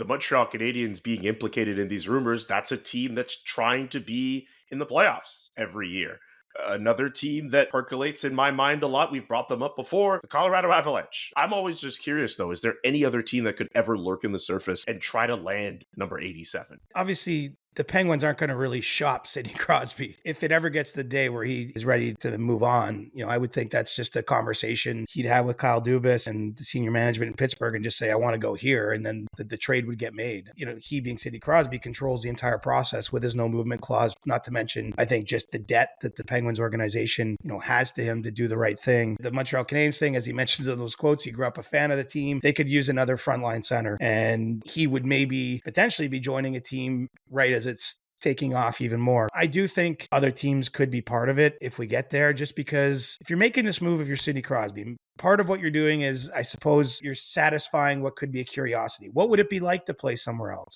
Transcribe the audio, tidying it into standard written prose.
the Montreal Canadiens being implicated in these rumors, that's a team that's trying to be in the playoffs every year. Another team that percolates in my mind a lot, we've brought them up before, the Colorado Avalanche. I'm always just curious, though, is there any other team that could ever lurk in the surface and try to land number 87? Obviously, the Penguins aren't going to really shop Sidney Crosby. If it ever gets the day where he is ready to move on, I would think that's just a conversation he'd have with Kyle Dubas and the senior management in Pittsburgh and just say, I want to go here. And then the trade would get made. He being Sidney Crosby controls the entire process with his no movement clause, not to mention, I think, just the debt that the Penguins organization, has to him to do the right thing. The Montreal Canadiens thing, as he mentions in those quotes, he grew up a fan of the team. They could use another frontline center, and he would maybe potentially be joining a team right as it's taking off even more. I do think other teams could be part of it if we get there, just because if you're making this move, if you're Sidney Crosby, part of what you're doing is, I suppose, you're satisfying what could be a curiosity. What would it be like to play somewhere else?